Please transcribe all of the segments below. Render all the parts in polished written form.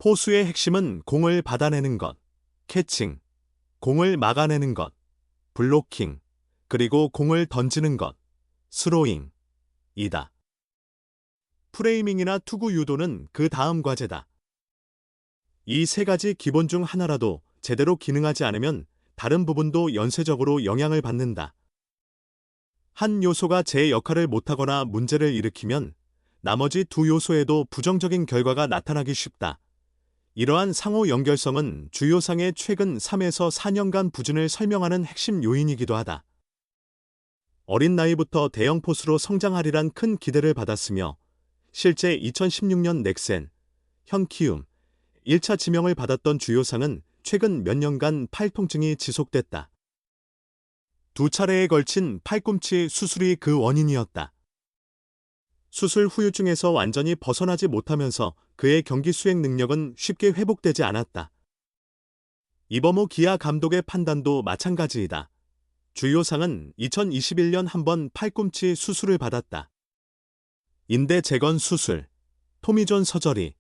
포수의 핵심은 공을 받아내는 것, 캐칭, 공을 막아내는 것, 블로킹, 그리고 공을 던지는 것, 스로잉, 이다. 프레이밍이나 투구 유도는 그 다음 과제다. 이 세 가지 기본 중 하나라도 제대로 기능하지 않으면 다른 부분도 연쇄적으로 영향을 받는다. 한 요소가 제 역할을 못하거나 문제를 일으키면 나머지 두 요소에도 부정적인 결과가 나타나기 쉽다. 이러한 상호 연결성은 주요상의 최근 3에서 4년간 부진을 설명하는 핵심 요인이기도 하다. 어린 나이부터 대형 포수로 성장하리란 큰 기대를 받았으며 실제 2016년 넥센, 현키움, 1차 지명을 받았던 주요상은 최근 몇 년간 팔 통증이 지속됐다. 두 차례에 걸친 팔꿈치 수술이 그 원인이었다. 수술 후유증에서 완전히 벗어나지 못하면서 그의 경기 수행 능력은 쉽게 회복되지 않았다. 이범호 기아 감독의 판단도 마찬가지이다. 주요상은 2021년 한 번 팔꿈치 수술을 받았다. 인대 재건 수술, 토미존 서저리를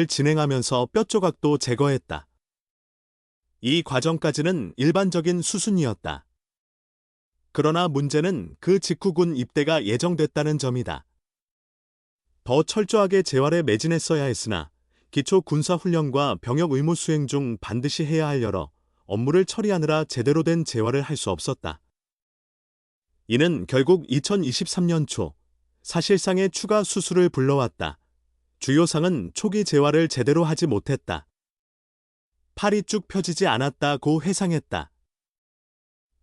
진행하면서 뼈 조각도 제거했다. 이 과정까지는 일반적인 수순이었다. 그러나 문제는 그 직후 군 입대가 예정됐다는 점이다. 더 철저하게 재활에 매진했어야 했으나 기초 군사 훈련과 병역 의무 수행 중 반드시 해야 할 여러 업무를 처리하느라 제대로 된 재활을 할 수 없었다. 이는 결국 2023년 초 사실상의 추가 수술을 불러왔다. 주요상은 초기 재활을 제대로 하지 못했다. 팔이 쭉 펴지지 않았다고 회상했다.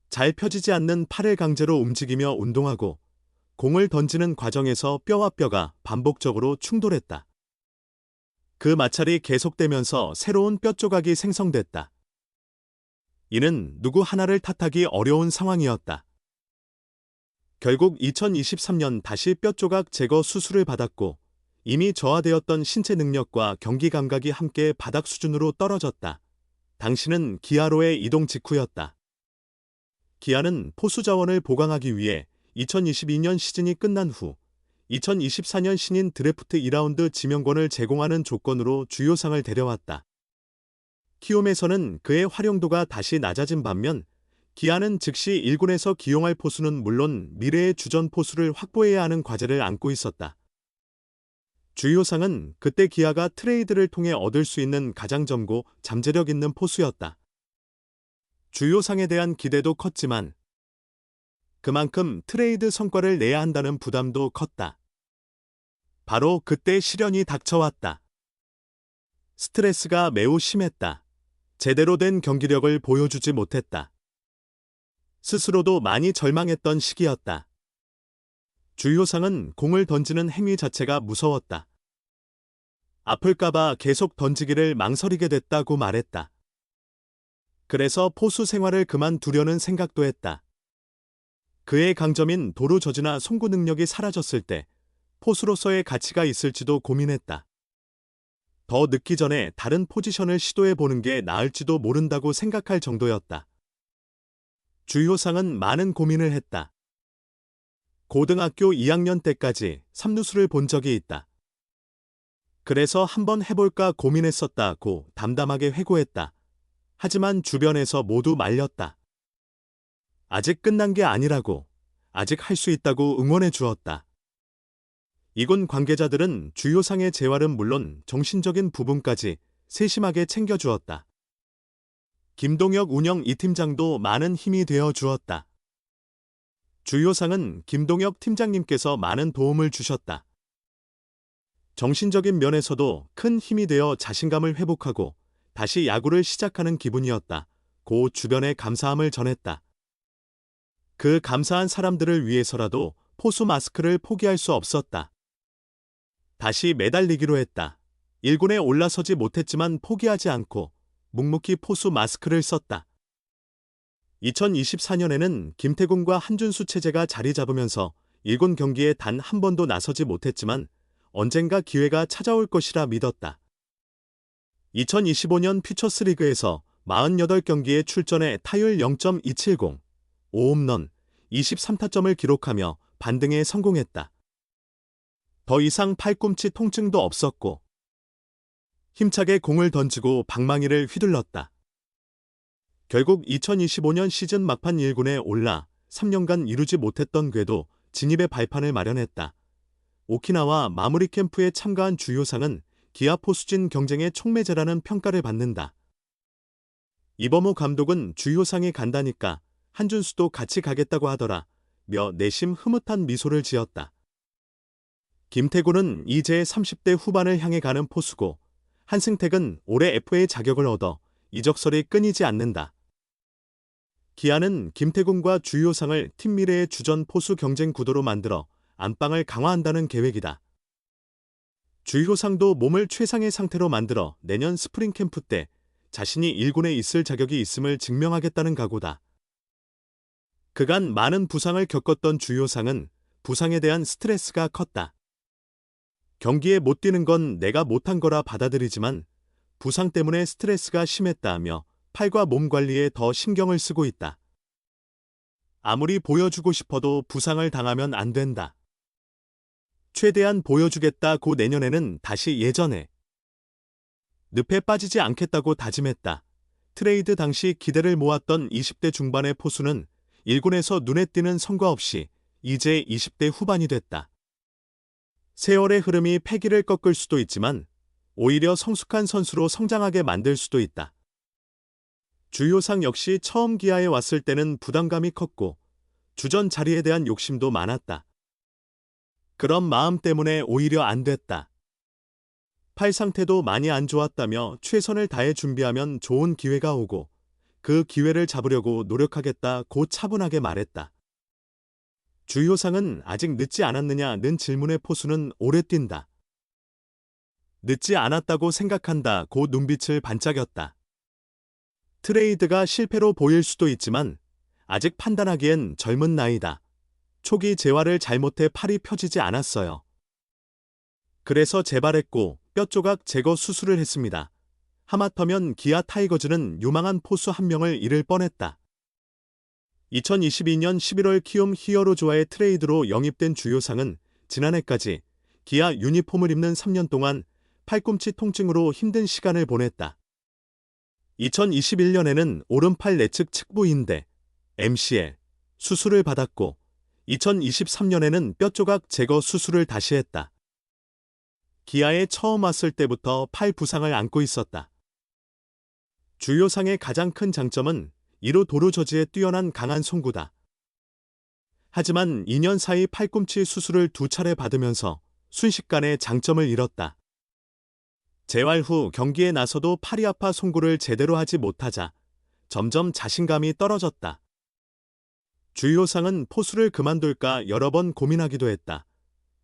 잘 펴지지 않는 팔을 강제로 움직이며 운동하고 공을 던지는 과정에서 뼈와 뼈가 반복적으로 충돌했다. 그 마찰이 계속되면서 새로운 뼈 조각이 생성됐다. 이는 누구 하나를 탓하기 어려운 상황이었다. 결국 2023년 다시 뼈 조각 제거 수술을 받았고 이미 저하되었던 신체 능력과 경기 감각이 함께 바닥 수준으로 떨어졌다. 당시는 기아로의 이동 직후였다. 기아는 포수 자원을 보강하기 위해 2022년 시즌이 끝난 후 2024년 신인 드래프트 2라운드 지명권을 제공하는 조건으로 주요상을 데려왔다. 키움에서는 그의 활용도가 다시 낮아진 반면 기아는 즉시 1군에서 기용할 포수는 물론 미래의 주전 포수를 확보해야 하는 과제를 안고 있었다. 주요상은 그때 기아가 트레이드를 통해 얻을 수 있는 가장 젊고 잠재력 있는 포수였다. 주요상에 대한 기대도 컸지만 그만큼 트레이드 성과를 내야 한다는 부담도 컸다. 바로 그때 시련이 닥쳐왔다. 스트레스가 매우 심했다. 제대로 된 경기력을 보여주지 못했다. 스스로도 많이 절망했던 시기였다. 주요상은 공을 던지는 행위 자체가 무서웠다. 아플까봐 계속 던지기를 망설이게 됐다고 말했다. 그래서 포수 생활을 그만두려는 생각도 했다. 그의 강점인 도루 저지나 송구 능력이 사라졌을 때 포수로서의 가치가 있을지도 고민했다. 더 늦기 전에 다른 포지션을 시도해보는 게 나을지도 모른다고 생각할 정도였다. 주요상은 많은 고민을 했다. 고등학교 2학년 때까지 삼루수를 본 적이 있다. 그래서 한번 해볼까 고민했었다고 담담하게 회고했다. 하지만 주변에서 모두 말렸다. 아직 끝난 게 아니라고, 아직 할 수 있다고 응원해 주었다. 이군 관계자들은 주요상의 재활은 물론 정신적인 부분까지 세심하게 챙겨주었다. 김동혁 운영 2팀장도 많은 힘이 되어 주었다. 주요상은 김동혁 팀장님께서 많은 도움을 주셨다. 정신적인 면에서도 큰 힘이 되어 자신감을 회복하고 다시 야구를 시작하는 기분이었다. 고 주변에 감사함을 전했다. 그 감사한 사람들을 위해서라도 포수 마스크를 포기할 수 없었다. 다시 매달리기로 했다. 1군에 올라서지 못했지만 포기하지 않고 묵묵히 포수 마스크를 썼다. 2024년에는 김태군과 한준수 체제가 자리 잡으면서 1군 경기에 단 한 번도 나서지 못했지만 언젠가 기회가 찾아올 것이라 믿었다. 2025년 퓨처스리그에서 48경기에 출전해 타율 0.270, 5홈런, 23타점을 기록하며 반등에 성공했다. 더 이상 팔꿈치 통증도 없었고 힘차게 공을 던지고 방망이를 휘둘렀다. 결국 2025년 시즌 막판 1군에 올라 3년간 이루지 못했던 궤도 진입의 발판을 마련했다. 오키나와 마무리 캠프에 참가한 주효상은 기아 포수진 경쟁의 촉매제라는 평가를 받는다. 이범호 감독은 주효상이 간다니까 한준수도 같이 가겠다고 하더라 며 내심 흐뭇한 미소를 지었다. 김태곤은 이제 30대 후반을 향해 가는 포수고 한승택은 올해 FA 자격을 얻어 이적설이 끊이지 않는다. 기아는 김태곤과 주효상을 팀 미래의 주전 포수 경쟁 구도로 만들어 안방을 강화한다는 계획이다. 주효상도 몸을 최상의 상태로 만들어 내년 스프링 캠프 때 자신이 1군에 있을 자격이 있음을 증명하겠다는 각오다. 그간 많은 부상을 겪었던 주효상은 부상에 대한 스트레스가 컸다. 경기에 못 뛰는 건 내가 못한 거라 받아들이지만 부상 때문에 스트레스가 심했다며 팔과 몸 관리에 더 신경을 쓰고 있다. 아무리 보여주고 싶어도 부상을 당하면 안 된다. 최대한 보여주겠다고 내년에는 다시 예전에 늪에 빠지지 않겠다고 다짐했다. 트레이드 당시 기대를 모았던 20대 중반의 포수는 1군에서 눈에 띄는 성과 없이 이제 20대 후반이 됐다. 세월의 흐름이 패기를 꺾을 수도 있지만 오히려 성숙한 선수로 성장하게 만들 수도 있다. 주효상 역시 처음 기아에 왔을 때는 부담감이 컸고 주전 자리에 대한 욕심도 많았다. 그런 마음 때문에 오히려 안 됐다. 팔 상태도 많이 안 좋았다며 최선을 다해 준비하면 좋은 기회가 오고 그 기회를 잡으려고 노력하겠다고 차분하게 말했다. 주효상은 아직 늦지 않았느냐는 질문의 포수는 오래 뛴다. 늦지 않았다고 생각한다고 눈빛을 반짝였다. 트레이드가 실패로 보일 수도 있지만 아직 판단하기엔 젊은 나이다. 초기 재활을 잘못해 팔이 펴지지 않았어요. 그래서 재발했고 뼈 조각 제거 수술을 했습니다. 하마터면 기아 타이거즈는 유망한 포수 한 명을 잃을 뻔했다. 2022년 11월 키움 히어로즈와의 트레이드로 영입된 주효상은 지난해까지 기아 유니폼을 입는 3년 동안 팔꿈치 통증으로 힘든 시간을 보냈다. 2021년에는 오른팔 내측 측부인대 MCL 수술을 받았고 2023년에는 뼈 조각 제거 수술을 다시 했다. 기아에 처음 왔을 때부터 팔 부상을 안고 있었다. 주효상의 가장 큰 장점은 1루 도루 저지에 뛰어난 강한 송구다. 하지만 2년 사이 팔꿈치 수술을 2차례 받으면서 순식간에 장점을 잃었다. 재활 후 경기에 나서도 팔이 아파 송구를 제대로 하지 못하자 점점 자신감이 떨어졌다. 주효상은 포수를 그만둘까 여러 번 고민하기도 했다.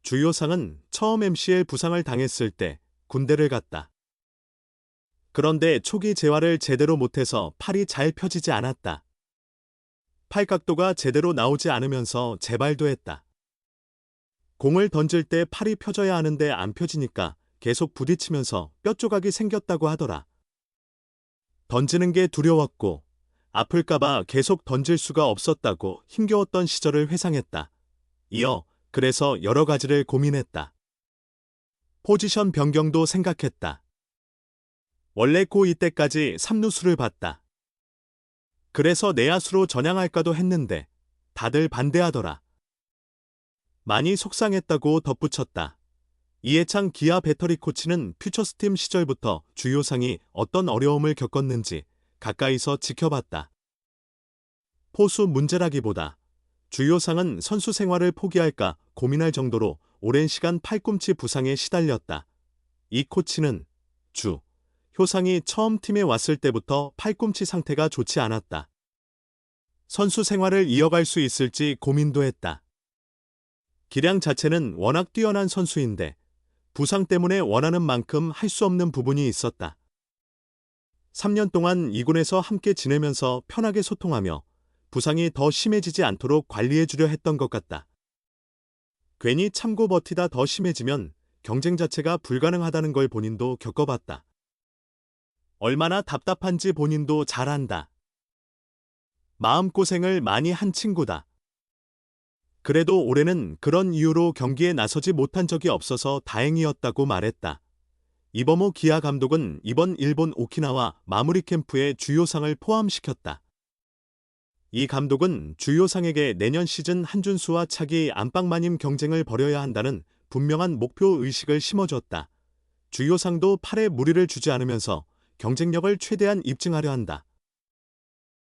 주효상은 처음 MCL 부상을 당했을 때 군대를 갔다. 그런데 초기 재활을 제대로 못해서 팔이 잘 펴지지 않았다. 팔 각도가 제대로 나오지 않으면서 재발도 했다. 공을 던질 때 팔이 펴져야 하는데 안 펴지니까 계속 부딪히면서 뼈 조각이 생겼다고 하더라. 던지는 게 두려웠고 아플까봐 계속 던질 수가 없었다고 힘겨웠던 시절을 회상했다. 이어 그래서 여러 가지를 고민했다. 포지션 변경도 생각했다. 원래 고2 때까지 3루수를 봤다. 그래서 내야수로 전향할까도 했는데 다들 반대하더라. 많이 속상했다고 덧붙였다. 이해창 기아 배터리 코치는 퓨처스팀 시절부터 주효상이 어떤 어려움을 겪었는지 가까이서 지켜봤다. 포수 문제라기보다 주효상은 선수 생활을 포기할까 고민할 정도로 오랜 시간 팔꿈치 부상에 시달렸다. 이 코치는 효상이 처음 팀에 왔을 때부터 팔꿈치 상태가 좋지 않았다. 선수 생활을 이어갈 수 있을지 고민도 했다. 기량 자체는 워낙 뛰어난 선수인데 부상 때문에 원하는 만큼 할 수 없는 부분이 있었다. 3년 동안 2군에서 함께 지내면서 편하게 소통하며 부상이 더 심해지지 않도록 관리해주려 했던 것 같다. 괜히 참고 버티다 더 심해지면 경쟁 자체가 불가능하다는 걸 본인도 겪어봤다. 얼마나 답답한지 본인도 잘 안다. 마음고생을 많이 한 친구다. 그래도 올해는 그런 이유로 경기에 나서지 못한 적이 없어서 다행이었다고 말했다. 이범호 기아 감독은 이번 일본 오키나와 마무리 캠프에 주요상을 포함시켰다. 이 감독은 주요상에게 내년 시즌 한준수와 차기 안방마님 경쟁을 벌여야 한다는 분명한 목표 의식을 심어주었다. 주요상도 팔에 무리를 주지 않으면서 경쟁력을 최대한 입증하려 한다.